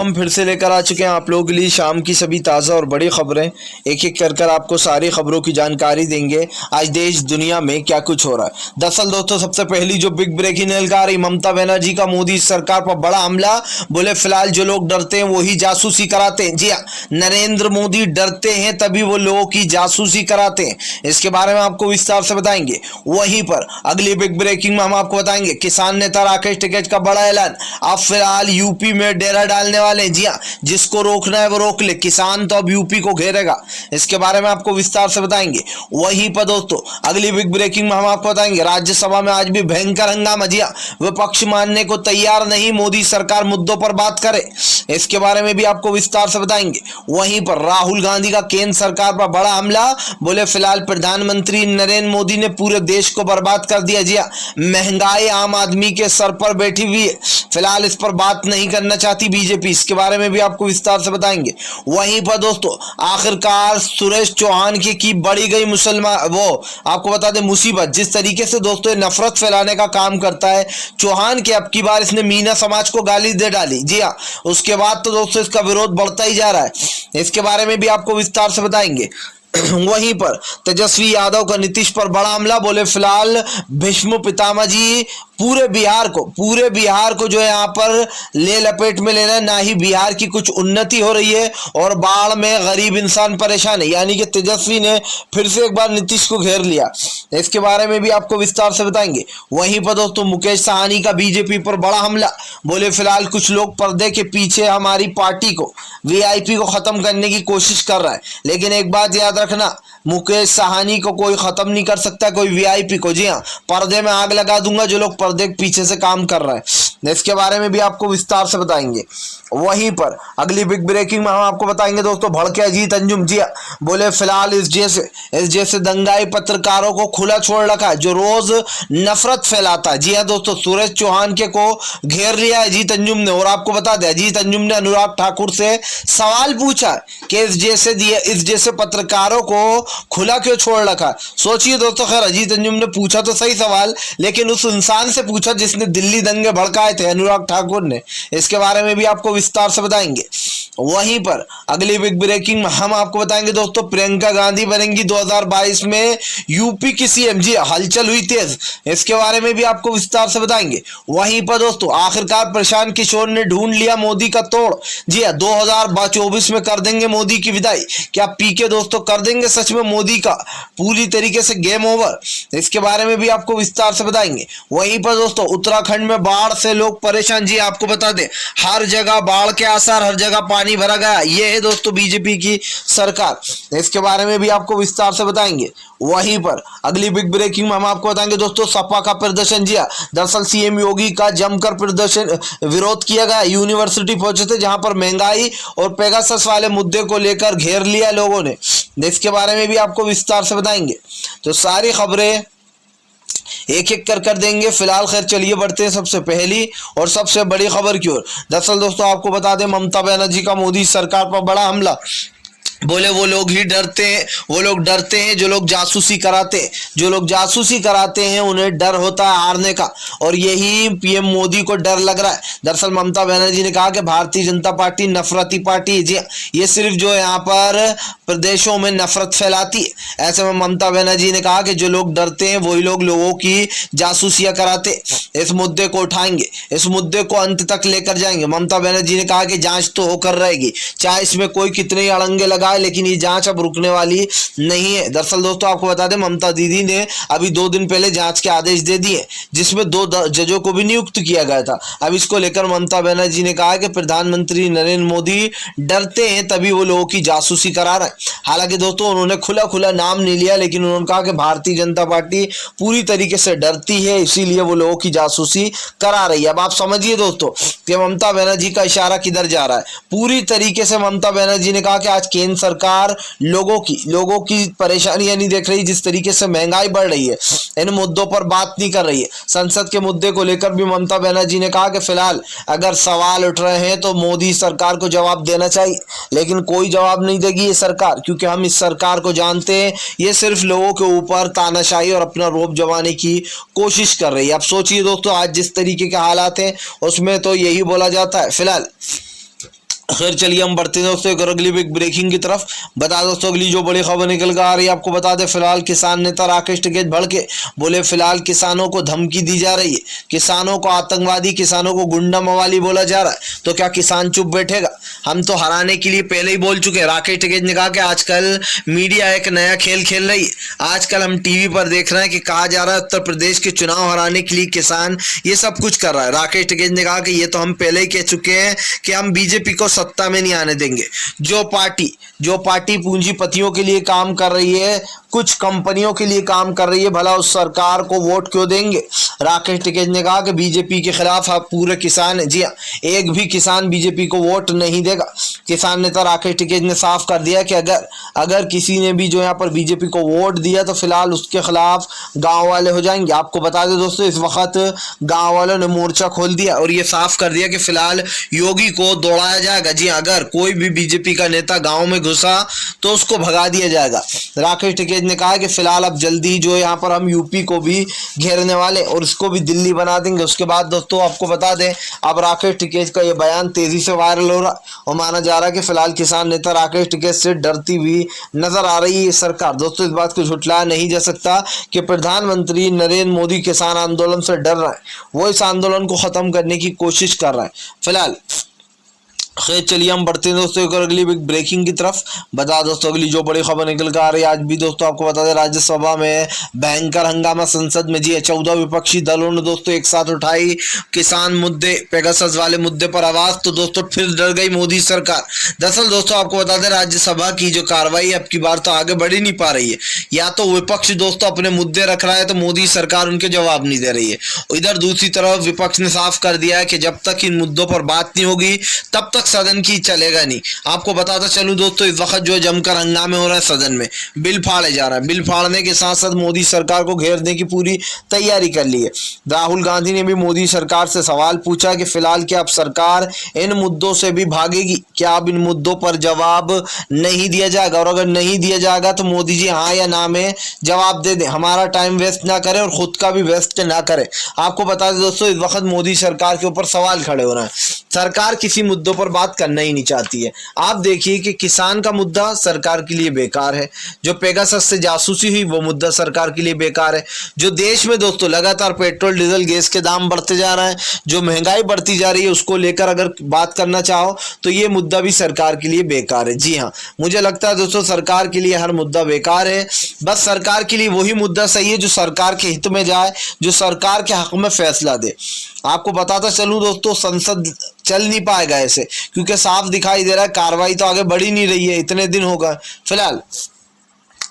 हम फिर से लेकर आ चुके हैं आप लोगों के लिए शाम की सभी ताज़ा और बड़ी खबरें। एक एक कर आपको सारी खबरों की जानकारी देंगे आज देश दुनिया में क्या कुछ हो रहा है। दरअसल दोस्तों, सबसे पहली जो बिग ब्रेकिंग न्यूज़ आ रही, ममता बनर्जी का मोदी सरकार पर बड़ा हमला। बोले फिलहाल जो लोग डरते हैं वही जासूसी कराते हैं। जी हाँ, नरेंद्र मोदी डरते हैं तभी वो लोगों की जासूसी कराते हैं। इसके बारे में आपको विस्तार से बताएंगे। वहीं पर अगली बिग ब्रेकिंग में हम आपको बताएंगे किसान नेता राकेश टिकैत का बड़ा ऐलान। अब फिलहाल यूपी में डेरा डालने वाले। जी हाँ, जिसको रोकना है वो रोक ले, किसान तो अब यूपी को घेरेगा। इसके बारे में आपको विस्तार से बताएंगे। वहीं पर दोस्तों, अगली बिग ब्रेकिंग में हम आपको बताएंगे राज्यसभा में आज भी भयंकर हंगामा। जी हाँ, विपक्ष मानने को तैयार नहीं, मोदी सरकार मुद्दों पर बात करे। इसके बारे में भी आपको विस्तार से बताएंगे। वहीं पर राहुल गांधी का केंद्र सरकार पर बड़ा हमला। बोले फिलहाल प्रधानमंत्री नरेंद्र मोदी ने पूरे देश को बर्बाद कर दिया। जी हाँ, महंगाई आम आदमी के सर पर बैठी हुई है, फिलहाल इस पर बात नहीं करना चाहती बीजेपी। इसके बारे में भी आपको विस्तार से बताएंगे। वहीं पर दोस्तों, आखिरकार सुरेश चौहान की बढ़ी गई मुसलमान वो आपको बता दें मुसीबत। जिस तरीके से दोस्तों ये नफरत फैलाने का काम करता है चौहान के, अब की बार इसने मीना समाज को गाली दे डाली। जी हाँ, उसके बाद तो दोस्तों इसका विरोध बढ़ता ही जा रहा है। इसके बारे में भी आपको विस्तार से बताएंगे। वहीं पर तेजस्वी यादव का नीतीश पर बड़ा हमला। बोले फिलहाल भीष्म पितामह जी पूरे बिहार को जो है यहाँ पर ले लपेट में लेना, ना ही बिहार की कुछ उन्नति हो रही है और बाढ़ में गरीब इंसान परेशान है। यानी कि तेजस्वी ने फिर से एक बार नीतीश को घेर लिया। इसके बारे में भी आपको विस्तार से बताएंगे। वहीं पर दोस्तों, मुकेश सहनी का बीजेपी पर बड़ा हमला। बोले फिलहाल कुछ लोग पर्दे के पीछे हमारी पार्टी को, वीआईपी को खत्म करने की कोशिश कर रहा है, लेकिन एक बात याद रखना, मुकेश सहनी को कोई खत्म नहीं कर सकता, कोई वीआईपी को। जी हाँ, पर्दे में आग लगा दूंगा जो लोग पर्दे के पीछे से काम कर रहे हैं। इसके बारे में भी आपको विस्तार से बताएंगे। वहीं पर अगली बिग ब्रेकिंग में हम आपको बताएंगे दोस्तों, भड़के अजीत अंजुम। जी हाँ, बोले फिलहाल इस जैसे दंगाई पत्रकारों को खुला छोड़ रखा है जो रोज नफरत फैलाता है। जी हाँ दोस्तों, सुरेश चौहान के को घेर लिया है अजीत अंजुम ने। और आपको बता दें, अजीत अंजुम ने अनुराग ठाकुर से सवाल पूछा कि इस जैसे पत्रकारों को खुला क्यों छोड़ रखा। सोचिए दोस्तों, खैर अजीत अंजुम ने पूछा तो सही सवाल, लेकिन उस इंसान से पूछा जिसने दिल्ली दंगे भड़काए थे, अनुराग ठाकुर ने। इसके बारे में भी आपको विस्तार से बताएंगे। वहीं पर अगली बिग ब्रेकिंग में हम आपको बताएंगे दोस्तों, प्रियंका गांधी बनेंगी 2022 में यूपी की सीएम। जी हलचल हुई तेज, इसके बारे में भी आपको विस्तार से बताएंगे। वहीं पर दोस्तों, आखिरकार प्रशांत किशोर ने ढूंढ लिया मोदी का तोड़। जी 2024 में कर देंगे मोदी की विदाई। क्या पीके दोस्तों कर देंगे सच में मोदी का पूरी तरीके से गेम ओवर? इसके बारे में भी आपको विस्तार से बताएंगे। वहीं पर दोस्तों, उत्तराखंड में बाढ़ से लोग परेशान। जी आपको बता दें, हर जगह बाढ़ के आसार, हर जगह पानी भरा गया। ये है दोस्तों बीजेपी की सरकार। इसके बारे में भी आपको विस्तार से बताएंगे। वहीं पर अगली बिग ब्रेकिंग में हम आपको बताएंगे दोस्तों, सपा का प्रदर्शन। जी दरअसल सीएम योगी का जमकर प्रदर्शन विरोध किया गया। यूनिवर्सिटी पहुंचे थे जहां पर महंगाई और पेगासस वाले मुद्दे को लेकर घेर लिया लोगों ने। इसके बारे में भी आपको विस्तार से बताएंगे। तो सारी खबरें एक एक कर देंगे। फिलहाल खैर चलिए बढ़ते हैं सबसे पहली और सबसे बड़ी खबर की ओर। दरअसल दोस्तों आपको बता दें, ममता बनर्जी का मोदी सरकार पर बड़ा हमला। बोले वो लोग डरते हैं जो लोग जासूसी कराते हैं उन्हें डर होता है हारने का, और यही पीएम मोदी को डर लग रहा है। दरअसल ममता बनर्जी ने कहा कि भारतीय जनता पार्टी नफरती पार्टी है। जी ये सिर्फ जो यहाँ पर प्रदेशों में नफरत फैलाती है। ऐसे में ममता बनर्जी ने कहा कि जो लोग डरते हैं वही लोग लोगों की जासूसियां कराते। इस मुद्दे को उठाएंगे, इस मुद्दे को अंत तक लेकर जाएंगे। ममता बनर्जी ने कहा कि जांच तो होकर रहेगी, चाहे इसमें कोई कितने ही अड़ंगे लगाए, लेकिन ये जांच अब रुकने वाली नहीं है। दरअसल दोस्तों आपको बता दें, ममता दीदी ने अभी 2 दिन पहले जांच के आदेश दे दिए, जिसमें 2 जजों को भी नियुक्त किया गया था। अब इसको लेकर ममता बनर्जी ने कहा कि प्रधानमंत्री नरेंद्र मोदी डरते हैं तभी वो लोगों की जासूसी करा रहे हैं। हालांकि दोस्तों उन्होंने खुला नाम नहीं लिया, लेकिन उन्होंने कहा कि भारतीय जनता पार्टी पूरी तरीके से डरती है, इसीलिए वो लोगों की जासूसी करा रही है। अब आप समझिए दोस्तों कि ममता बनर्जी का इशारा किधर जा रहा है। पूरी तरीके से ममता बनर्जी ने कहा कि आज केंद्र सरकार लोगों की परेशानियां नहीं देख रही। जिस तरीके से महंगाई बढ़ रही है, इन मुद्दों पर बात नहीं कर रही है। संसद के मुद्दे को लेकर भी ममता बनर्जी ने कहा कि फिलहाल अगर सवाल उठ रहे हैं तो मोदी सरकार को जवाब देना चाहिए, लेकिन कोई जवाब नहीं देगी ये सरकार, क्योंकि हम इस सरकार को जानते हैं, ये सिर्फ लोगों के ऊपर तानाशाही और अपना रोब जमाने की कोशिश कर रही है। अब सोचिए दोस्तों, आज जिस तरीके के हालात हैं उसमें तो यही बोला जाता है। फिलहाल खैर चलिए हम बढ़ते हैं दोस्तों एक और अगली बिग ब्रेकिंग की तरफ। बता दोस्तों अगली जो बड़ी खबर निकल कर आ रही है आपको बता दें, फिलहाल किसान नेता राकेश टिकैत भड़के बोले फिलहाल किसानों को धमकी दी जा रही है, किसानों को आतंकवादी, किसानों को गुंडा मवाली बोला जा रहा है, तो क्या किसान चुप बैठेगा? हम तो हराने के लिए पहले ही बोल चुके हैं। राकेश टिकैत ने कहा कि आजकल मीडिया एक नया खेल खेल रही है। आजकल हम टीवी पर देख रहे हैं कि कहा जा रहा है उत्तर प्रदेश के चुनाव हराने के लिए किसान ये सब कुछ कर रहा है। राकेश टिकैत ने कहा कि ये तो हम पहले ही कह चुके हैं कि हम बीजेपी को सत्ता में नहीं आने देंगे। जो पार्टी पूंजीपतियों के लिए काम कर रही है, कुछ कंपनियों के लिए काम कर रही है, भला उस सरकार को वोट क्यों देंगे? राकेश टिकैत ने कहा कि बीजेपी के खिलाफ आप पूरे किसान है। जी हाँ, एक भी किसान बीजेपी को वोट नहीं देगा। किसान नेता राकेश टिकैत ने साफ कर दिया कि अगर किसी ने भी जो यहाँ पर बीजेपी को वोट दिया तो फिलहाल उसके खिलाफ गांव वाले हो जाएंगे। आपको बता दें दोस्तों इस वक्त गांव वालों ने मोर्चा खोल दिया और ये साफ कर दिया कि फिलहाल योगी को दौड़ाया जाएगा। जी अगर कोई भी बीजेपी का नेता गांव में घुसा तो उसको भगा दिया जाएगा। राकेश टिकैत ने कहा कि फिलहाल अब जल्दी ही जो यहाँ पर हम यूपी को भी घेरने वाले और इसको भी दिल्ली बना देंगे। उसके बाद दोस्तों आपको बता दें अब राकेश टिकैत का ये बयान तेजी से वायरल हो रहा और माना जा रहा है कि फिलहाल किसान नेता राकेश टिकैत से डरती हुई नजर आ रही है सरकार। दोस्तों इस बात को झुठलाया नहीं जा सकता कि प्रधानमंत्री नरेंद्र मोदी किसान आंदोलन से डर रहा है, वो इस आंदोलन को खत्म करने की कोशिश कर रहा है फिलहाल। खैर चलिए हम बढ़ते हैं दोस्तों एक और अगली बिग ब्रेकिंग की तरफ। बता दोस्तों अगली जो बड़ी खबर निकल कर आ रही है आज भी दोस्तों आपको बता दें, राज्यसभा में भयंकर हंगामा संसद में। जी 14 विपक्षी दलों ने दोस्तों एक साथ उठाई किसान मुद्दे, पेगासस वाले मुद्दे पर आवाज, तो दोस्तों फिर डर गई मोदी सरकार। दरअसल दोस्तों आपको बता दें राज्यसभा की जो कार्रवाई अब की बार तो आगे बढ़ ही नहीं पा रही है। या तो विपक्ष दोस्तों अपने मुद्दे रख रहा है तो मोदी सरकार उनके जवाब नहीं दे रही है। इधर दूसरी तरफ विपक्ष ने साफ कर दिया है कि जब तक इन मुद्दों पर बात नहीं होगी तब तक सदन की चलेगा नहीं। आपको बताता चलूं दोस्तों इस वक्त जो जमकर हंगामे हो रहे हैं सदन में, बिल फाड़े जा रहा है। बिल फाड़ने के साथ साथ मोदी सरकार को घेरने की पूरी तैयारी कर ली है। राहुल गांधी ने भी मोदी सरकार से सवाल पूछा कि फिलहाल क्या अब सरकार इन मुद्दों से भी भागेगी? क्या अब इन मुद्दों पर जवाब नहीं दिया जाएगा? और अगर नहीं दिया जाएगा तो मोदी जी हाँ या ना में जवाब दे दें, हमारा टाइम वेस्ट ना करें और खुद का भी वेस्ट ना करें। आपको बता दें दोस्तों इस वक्त मोदी सरकार के ऊपर सवाल खड़े हो रहे हैं। सरकार किसी मुद्दों पर बात करना ही नहीं चाहती है। आप देखिए कि किसान का मुद्दा सरकार के लिए बेकार है, जो पेगासस से जासूसी हुई वो मुद्दा सरकार के लिए बेकार है, जो देश में दोस्तों लगातार पेट्रोल डीजल गैस के दाम बढ़ते जा रहे हैं, जो महंगाई बढ़ती जा रही है उसको लेकर अगर बात करना चाहो तो ये मुद्दा भी सरकार के लिए बेकार है। जी हाँ, मुझे लगता है दोस्तों सरकार के लिए हर मुद्दा बेकार है। बस सरकार के लिए वही मुद्दा सही है जो सरकार के हित में जाए, जो सरकार के हक में फैसला दे। आपको बताता चलूं दोस्तों संसद चल नहीं पाएगा ऐसे, क्योंकि साफ दिखाई दे रहा है कार्रवाई तो आगे बढ़ ही नहीं रही है, इतने दिन हो गए फिलहाल।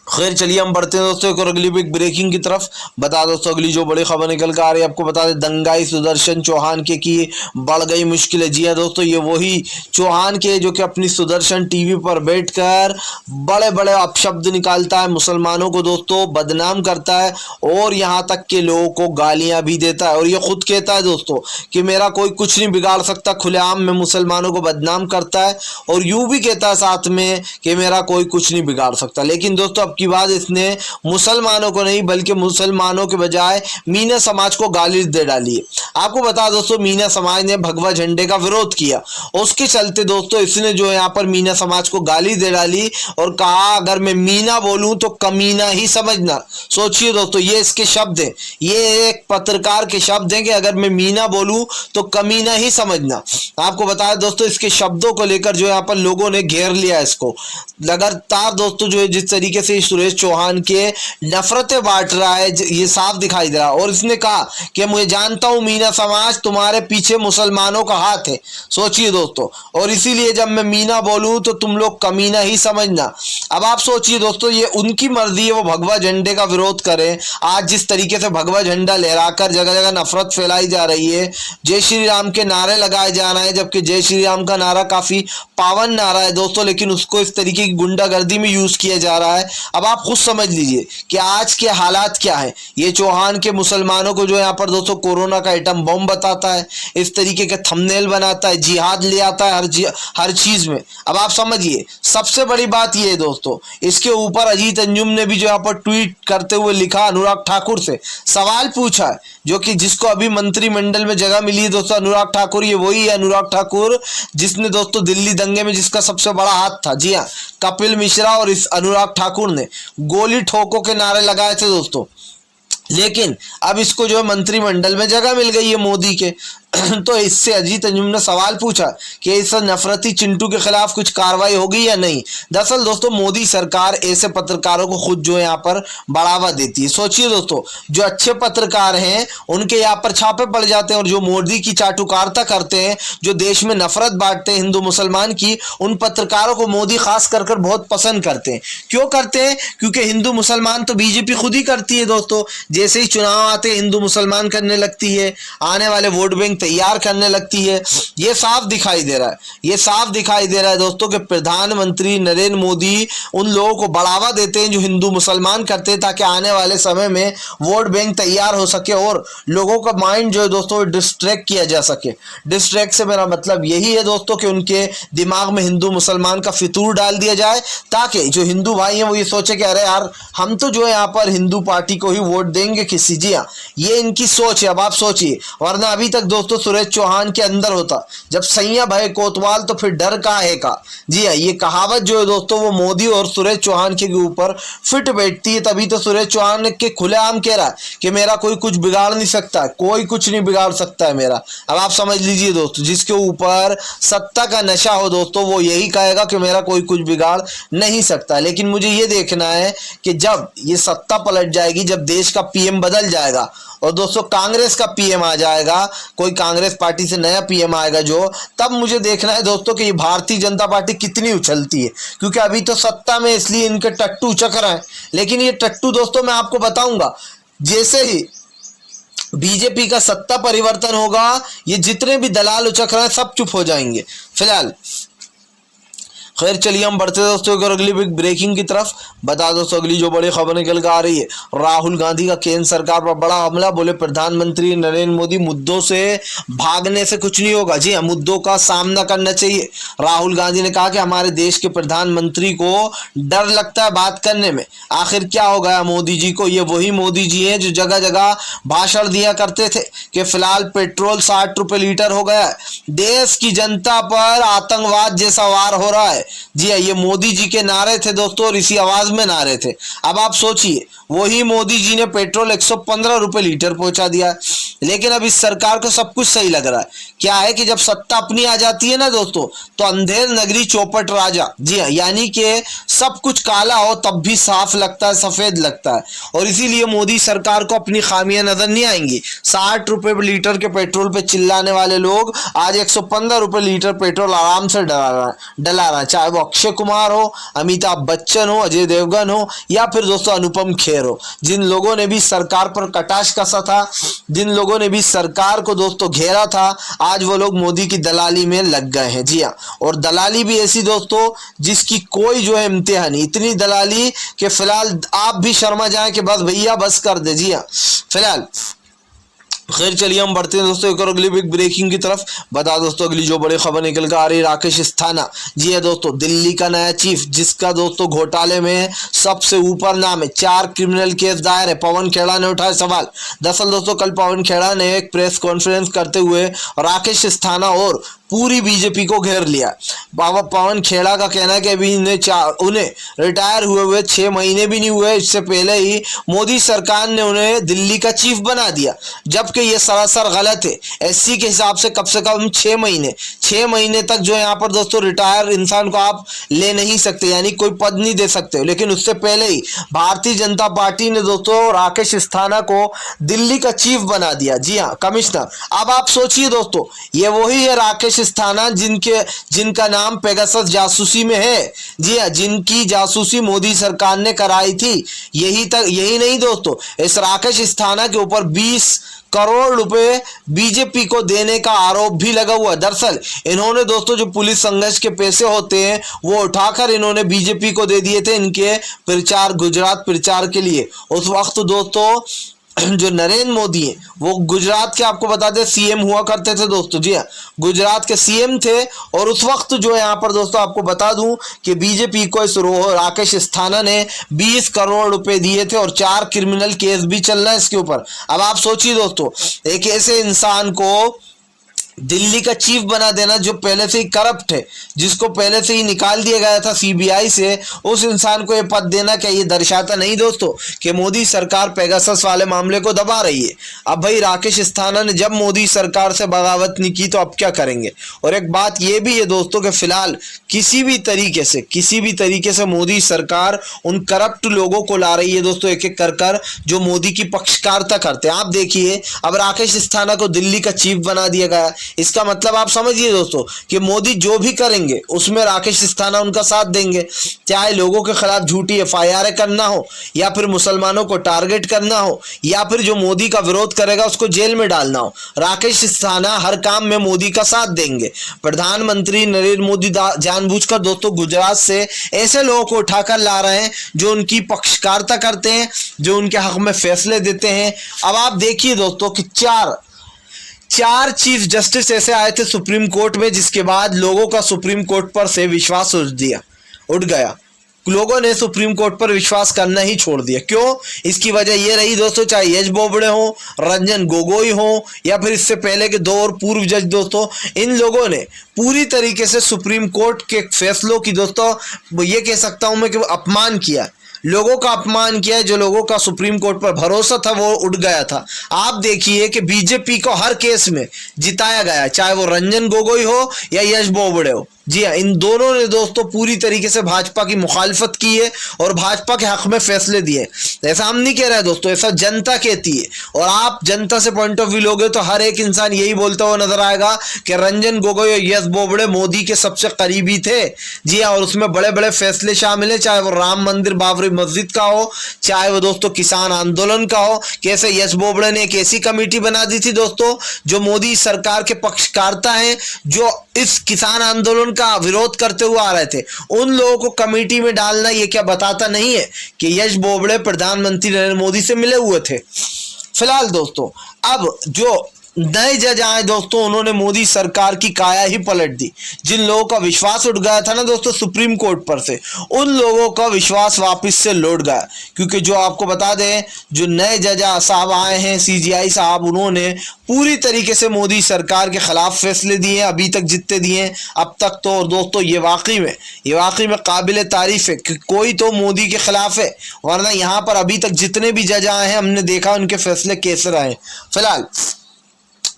खैर चलिए हम बढ़ते हैं दोस्तों एक और अगली बिग ब्रेकिंग की तरफ। बता दोस्तों अगली जो बड़ी खबर निकल कर आ रही है आपको बता दें, दंगाई सुदर्शन चौहान के की बढ़ गई मुश्किलें। जी हाँ दोस्तों ये वही चौहान के जो कि अपनी सुदर्शन टीवी पर बैठकर बड़े बड़े अपशब्द निकालता है, मुसलमानों को दोस्तों बदनाम करता है और यहाँ तक के लोगों को गालियां भी देता है। और ये खुद कहता है दोस्तों कि मेरा कोई कुछ नहीं बिगाड़ सकता, खुलेआम में मुसलमानों को बदनाम करता है और यूं भी कहता है साथ में कि मेरा कोई कुछ नहीं बिगाड़ सकता। लेकिन दोस्तों की बात इसने मुसलमानों को नहीं बल्कि मुसलमानों के बजाय मीना समाज को गाली दे डाली है। आपको बता दोस्तों मीना समाज ने भगवा झंडे का विरोध किया, उसके चलते दोस्तों इसने जो यहाँ पर मीना समाज को गाली दे डाली और कहा अगर मैं मीना बोलूं तो कमीना ही समझना। सोचिए दोस्तों ये इसके शब्द हैं, ये एक पत्रकार के शब्द हैं कि अगर मैं मीना बोलूं तो कमीना ही समझना। आपको बताया दोस्तों इसके शब्दों को लेकर जो यहाँ पर लोगों ने घेर लिया इसको लगातार। दोस्तों जो है जिस तरीके से सुरेश चौहान के नफरतें बांट रहा है ये साफ दिखाई दे रहा है। और इसने कहा कि मुझे जानता हूं मीना समाज तुम्हारे पीछे मुसलमानों का हाथ है। सोचिए दोस्तों, और इसीलिए जब मैं मीना बोलूं तो तुम लोग कमीना ही समझना। अब आप सोचिए दोस्तों ये उनकी मर्जी है, वो भगवा झंडे का विरोध करें। आज जिस तरीके से भगवा झंडा लहराकर जगह जगह नफरत फैलाई जा रही है, जय श्री राम के नारे लगाए जा रहे हैं, जबकि जय श्री राम का नारा काफी पावन नारा है दोस्तों, लेकिन उसको इस तरीके की गुंडागर्दी में यूज किया जा रहा है। अब आप खुद समझ लीजिए कि आज के हालात क्या है। ये चौहान के मुसलमानों को जो यहाँ पर दोस्तों कोरोना का एटम बम बताता है, इस तरीके के थंबनेल बनाता है, जिहाद ले आता है हर चीज में। अब आप समझिए सबसे बड़ी बात ये है दोस्तों, इसके ऊपर अजीत अंजुम ने भी जो यहाँ पर ट्वीट करते हुए लिखा, अनुराग ठाकुर से सवाल पूछा है, जो कि जिसको अभी मंत्रिमंडल में जगह मिली है दोस्तों, अनुराग ठाकुर। ये वही है अनुराग ठाकुर जिसने दोस्तों दिल्ली दंगे में जिसका सबसे बड़ा हाथ था। जी हाँ, कपिल मिश्रा और इस अनुराग ठाकुर ने गोली ठोको के नारे लगाए थे दोस्तों, लेकिन अब इसको जो है मंत्रिमंडल में जगह मिल गई है मोदी के। तो इससे अजीत अंजुम ने सवाल पूछा कि इस नफरती चिंटू के खिलाफ कुछ कार्रवाई होगी या नहीं। दरअसल दोस्तों मोदी सरकार ऐसे पत्रकारों को खुद जो है यहाँ पर बढ़ावा देती है। सोचिए दोस्तों, जो अच्छे पत्रकार हैं उनके यहाँ पर छापे पड़ जाते हैं, और जो मोदी की चाटुकारिता करते हैं, जो देश में नफरत बांटते हैं हिंदू मुसलमान की, उन पत्रकारों को मोदी खास कर बहुत पसंद करते हैं। क्यों करते हैं? क्योंकि हिंदू मुसलमान तो बीजेपी खुद ही करती है दोस्तों। जैसे ही चुनाव आते हैं हिंदू मुसलमान करने लगती है, आने वाले वोट बैंक तैयार करने लगती है। ये साफ दिखाई दे रहा है, ये साफ दिखाई दे रहा है दोस्तों कि प्रधानमंत्री नरेंद्र मोदी उन लोगों को बढ़ावा देते हैं जो हिंदू मुसलमान करते हैं, ताकि आने वाले समय में वोट बैंक तैयार हो सके और लोगों का माइंड जो है दोस्तों डिस्ट्रैक्ट किया जा सके। डिस्ट्रैक्ट से मेरा मतलब यही है दोस्तों कि उनके दिमाग में हिंदू मुसलमान का फितूर डाल दिया जाए, ताकि जो हिंदू भाई हैं वो ये सोचे कि अरे यार हम तो जो है यहाँ पर हिंदू पार्टी को ही वोट देंगे किसी। जी हाँ, ये इनकी सोच है। अब आप सोचिए, वरना अभी तक दोस्तों सुरेश चौहान के अंदर होता जब सैया भय कोतवाल तो फिर डर काहे का। जी हाँ, ये कहावत जो है दोस्तों वो मोदी और सुरेश चौहान के ऊपर फिट बैठती है। तभी तो सुरेश चौहान के खुलेआम कह रहा है कि मेरा कोई कुछ बिगाड़ नहीं सकता, कोई कुछ नहीं बिगाड़ सकता है मेरा। अब आप समझ लीजिए दोस्तों, जिसके ऊपर सत्ता का नशा हो दोस्तों वो यही कहेगा कि मेरा कोई कुछ बिगाड़ नहीं सकता। लेकिन मुझे ये देखना है कि जब ये सत्ता पलट जाएगी, जब देश का पीएम बदल जाएगा और दोस्तों कांग्रेस का पीएम आ जाएगा, कोई कांग्रेस पार्टी से नया पीएम आएगा जो, तब मुझे देखना है दोस्तों कि ये भारतीय जनता पार्टी कितनी उछलती है। क्योंकि अभी तो सत्ता में इसलिए इनके टट्टू उचक रहे हैं, लेकिन ये टट्टू दोस्तों मैं आपको बताऊंगा, जैसे ही बीजेपी का सत्ता परिवर्तन होगा ये जितने भी दलाल उचक रहे हैं सब चुप हो जाएंगे। फिलहाल खैर चलिए हम बढ़ते दोस्तों एक और अगली बिग ब्रेकिंग की तरफ। बता दोस्तों अगली जो बड़ी खबर निकल कर आ रही है, राहुल गांधी का केंद्र सरकार पर बड़ा हमला। बोले प्रधानमंत्री नरेंद्र मोदी मुद्दों से भागने से कुछ नहीं होगा। जी हाँ, मुद्दों का सामना करना चाहिए। राहुल गांधी ने कहा कि हमारे देश के प्रधानमंत्री को डर लगता है बात करने में। आखिर क्या हो गया मोदी जी को? ये वही मोदी जी हैं जो जगह जगह भाषण दिया करते थे कि फिलहाल पेट्रोल 60 रुपए लीटर हो गया है, देश की जनता पर आतंकवाद जैसा वार हो रहा है। जी हाँ, ये मोदी जी के नारे थे दोस्तों और इसी आवाज में नारे थे। अब आप सोचिए, वही मोदी जी ने पेट्रोल 115 रुपए लीटर पहुंचा दिया। लेकिन अब इस सरकार को सब कुछ सही लग रहा है। क्या है कि जब सत्ता अपनी आ जाती है ना दोस्तों, तो अंधेर नगरी चौपट राजा। जी हाँ, यानी कि सब कुछ काला हो तब भी साफ लगता है, सफेद लगता है। और इसीलिए मोदी सरकार को अपनी खामियां नजर नहीं आएंगी। 60 रुपए लीटर के पेट्रोल पे चिल्लाने वाले लोग आज 115 रुपए लीटर पेट्रोल आराम से डला रहा है। चाहे वो अक्षय कुमार हो, अमिताभ बच्चन हो, अजय देवगन हो, या फिर दोस्तों अनुपम खेर हो। जिन लोगों ने भी सरकार पर कटाश कसा था, जिन लोगों ने भी सरकार को दोस्तों घेरा था, आज वो लोग मोदी की दलाली में लग गए हैं। जी हाँ, और दलाली भी ऐसी दोस्तों जिसकी कोई जो है इम्तिहान नहीं। इतनी दलाली कि फिलहाल आप भी शर्मा जाएं कि बस भैया बस कर दे। जी हाँ, फिलहाल खैर चलिए हम बढ़ते हैं दोस्तों एक और अगली बिग ब्रेकिंग की तरफ। बता दोस्तों अगली जो बड़ी खबर निकल कर आ रही है, राकेश अस्थाना। जी है दोस्तों, दिल्ली का नया चीफ, जिसका दोस्तों घोटाले में सबसे ऊपर नाम है। 4 क्रिमिनल केस दायर है। पवन खेड़ा ने उठाए सवाल। दरअसल दोस्तों कल पवन खेड़ा ने एक प्रेस कॉन्फ्रेंस करते हुए राकेश अस्थाना और पूरी बीजेपी को घेर लिया। पवन खेड़ा का कहना है कि अभी उन्हें रिटायर हुए 6 महीने भी नहीं हुए, इससे पहले ही मोदी सरकार ने उन्हें दिल्ली का चीफ बना दिया, जबकि ये सरासर गलत है। एससी के हिसाब से कम 6 महीने तक जो यहाँ पर दोस्तों रिटायर इंसान को आप ले नहीं सकते, यानी कोई पद नहीं दे सकते। लेकिन उससे पहले ही भारतीय जनता पार्टी ने दोस्तों राकेश अस्थाना को दिल्ली का चीफ बना दिया। जी हाँ, कमिश्नर। अब आप सोचिए दोस्तों, ये वही है राकेश अस्थाना जिनका नाम पेगासस जासूसी में है, जी हाँ, जिनकी जासूसी मोदी सरकार ने कराई थी। यही नहीं दोस्तों, इस राकेश अस्थाना के ऊपर 20 करोड़ रुपए बीजेपी को देने का आरोप भी लगा हुआ। दरअसल इन्होंने दोस्तों जो पुलिस संघर्ष के पैसे होते हैं वो उठाकर इन्होंने बीजेपी को दे दिए थे इनके प्रचार, गुजरात प्रचार के लिए। उस वक्त दोस्तों जो नरेंद्र मोदी हैं वो गुजरात के, आपको बता दें, सीएम हुआ करते थे दोस्तों। जी हाँ, गुजरात के सीएम थे। और उस वक्त जो यहाँ पर दोस्तों आपको बता दूं कि बीजेपी को इस राकेश अस्थाना ने 20 करोड़ रुपए दिए थे और 4 क्रिमिनल केस भी चल रहा है इसके ऊपर। अब आप सोचिए दोस्तों, एक ऐसे इंसान को दिल्ली का चीफ बना देना जो पहले से ही करप्ट है, जिसको पहले से ही निकाल दिया गया था सीबीआई से, उस इंसान को यह पद देना, क्या ये दर्शाता नहीं दोस्तों कि मोदी सरकार पेगासस वाले मामले को दबा रही है? अब भाई राकेश अस्थाना ने जब मोदी सरकार से बगावत नहीं की तो अब क्या करेंगे? और एक बात यह भी है दोस्तों कि फिलहाल किसी भी तरीके से मोदी सरकार उन करप्ट लोगों को ला रही है दोस्तों, एक एक कर जो मोदी की पक्षकारिता करते हैं। आप देखिए, अब राकेश अस्थाना को दिल्ली का चीफ बना दिया गया। इसका मतलब आप समझिए दोस्तों कि मोदी जो भी करेंगे उसमें राकेश अस्थाना उनका साथ देंगे, चाहे लोगों के खिलाफ झूठी एफआईआर करना हो, या फिर मुसलमानों को टारगेट करना हो, या फिर जो मोदी का विरोध करेगा उसको जेल में डालना हो। राकेश अस्थाना हर काम में मोदी का साथ देंगे। प्रधानमंत्री नरेंद्र मोदी जानबूझकर दोस्तों गुजरात से ऐसे लोगों को उठाकर ला रहे हैं जो उनकी पक्षकारिता करते हैं, जो उनके हक में फैसले देते हैं। अब आप देखिए दोस्तों कि चार चीफ जस्टिस ऐसे आए थे सुप्रीम कोर्ट में, जिसके बाद लोगों का सुप्रीम कोर्ट पर से विश्वास उठ गया। लोगों ने सुप्रीम कोर्ट पर विश्वास करना ही छोड़ दिया। क्यों? इसकी वजह यह रही दोस्तों, चाहे यश बोबड़े हो, रंजन गोगोई हो, या फिर इससे पहले के 2 और पूर्व जज दोस्तों, इन लोगों ने पूरी तरीके से सुप्रीम कोर्ट के फैसलों की दोस्तों ये कह सकता हूं मैं कि अपमान किया, लोगों का अपमान किया है। जो लोगों का सुप्रीम कोर्ट पर भरोसा था वो उठ गया था। आप देखिए कि बीजेपी को हर केस में जिताया गया, चाहे वो रंजन गोगोई हो या यश बोबड़े हो। जी हाँ, इन दोनों ने दोस्तों पूरी तरीके से भाजपा की मुखालफत की है और भाजपा के हक में फैसले दिए। ऐसा हम नहीं कह रहे हैं दोस्तों, ऐसा जनता कहती है। और आप जनता से पॉइंट ऑफ व्यू लोगे तो हर एक इंसान यही बोलता हुआ नजर आएगा कि रंजन गोगोई और यश बोबड़े मोदी के सबसे करीबी थे। जी हाँ, और उसमें बड़े बड़े फैसले शामिल है, चाहे वो राम मंदिर बाबरी मस्जिद का हो, चाहे वो दोस्तों किसान आंदोलन का हो। कैसे यश बोबड़े ने एक ऐसी कमेटी बना दी थी दोस्तों जो मोदी सरकार के पक्षकारिता है, जो इस किसान आंदोलन का विरोध करते हुए आ रहे थे, उन लोगों को कमेटी में डालना ये क्या बताता नहीं है कि यश बोबड़े प्रधानमंत्री नरेंद्र मोदी से मिले हुए थे? फिलहाल दोस्तों अब जो नए जज आए दोस्तों, उन्होंने मोदी सरकार की काया ही पलट दी। जिन लोगों का विश्वास उठ गया था ना दोस्तों सुप्रीम कोर्ट पर से, उन लोगों का विश्वास वापस से लौट गया। क्योंकि जो आपको बता दें, जो नए जज साहब आए हैं, सीजीआई साहब, उन्होंने पूरी तरीके से मोदी सरकार के खिलाफ फैसले दिए हैं, अभी तक जितने दिए हैं अब तक तो। और दोस्तों ये वाकई में काबिल तारीफ है कि कोई तो मोदी के खिलाफ है, वरना यहाँ पर अभी तक जितने भी जज आए हैं हमने देखा उनके फैसले कैसे रहे। फिलहाल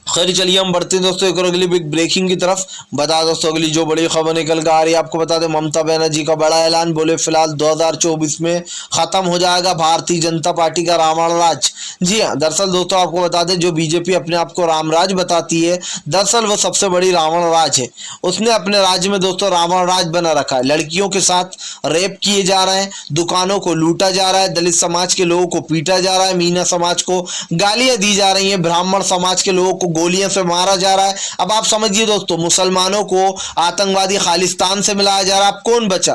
खैर चलिए हम बढ़ते हैं दोस्तों एक और अगली बिग ब्रेकिंग की तरफ। बता दोस्तों अगली जो बड़ी खबर निकल कर आ रही है, आपको बता दें ममता बनर्जी का बड़ा ऐलान। बोले फिलहाल 2024 में खत्म हो जाएगा भारतीय जनता पार्टी का रावण राज। जी हाँ, दरअसल दोस्तों आपको बता दें जो बीजेपी अपने आप को रामराज बताती है, दरअसल वो सबसे बड़ी रावण राज है। उसने अपने राज्य में दोस्तों रावण राज बना रखा है। लड़कियों के साथ रेप किए जा रहे हैं, दुकानों को लूटा जा रहा है, दलित समाज के लोगों को पीटा जा रहा है, मीना समाज को गालियां दी जा रही हैं, ब्राह्मण समाज के लोगों को गोलियों से मारा जा रहा है। अब आप समझिए दोस्तों, मुसलमानों को आतंकवादी खालिस्तान से मिलाया जा रहा है। अब कौन बचा?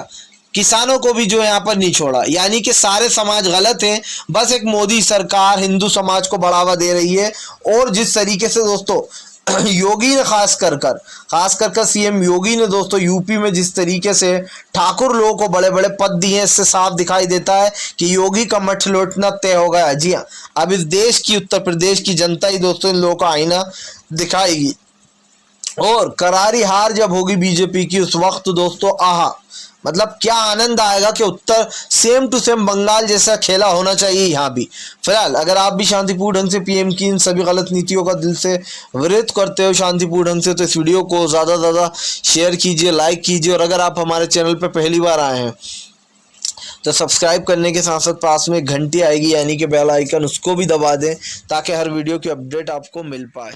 किसानों को भी जो यहाँ पर नहीं छोड़ा। यानी कि सारे समाज गलत हैं, बस एक मोदी सरकार हिंदू समाज को बढ़ावा दे रही है। और जिस तरीके से दोस्तों योगी ने खास कर सीएम योगी ने दोस्तों यूपी में जिस तरीके से ठाकुर लोगों को बड़े बड़े पद दिए, इससे साफ दिखाई देता है कि योगी का मठ लौटना तय हो गया। जी हाँ, अब इस देश की, उत्तर प्रदेश की जनता ही दोस्तों इन लोगों का आईना दिखाएगी। और करारी हार जब होगी बीजेपी की, उस वक्त दोस्तों मतलब क्या आनंद आएगा कि उत्तर सेम टू सेम बंगाल जैसा खेला होना चाहिए यहाँ भी। फिलहाल अगर आप भी शांतिपूर्ण ढंग से पीएम की इन सभी गलत नीतियों का दिल से विरोध करते हो शांतिपूर्ण ढंग से, तो इस वीडियो को ज़्यादा से ज़्यादा शेयर कीजिए, लाइक कीजिए। और अगर आप हमारे चैनल पर पहली बार आए हैं तो सब्सक्राइब करने के साथ साथ पास में घंटी आएगी यानी कि बेल आइकन, उसको भी दबा दें ताकि हर वीडियो की अपडेट आपको मिल पाए।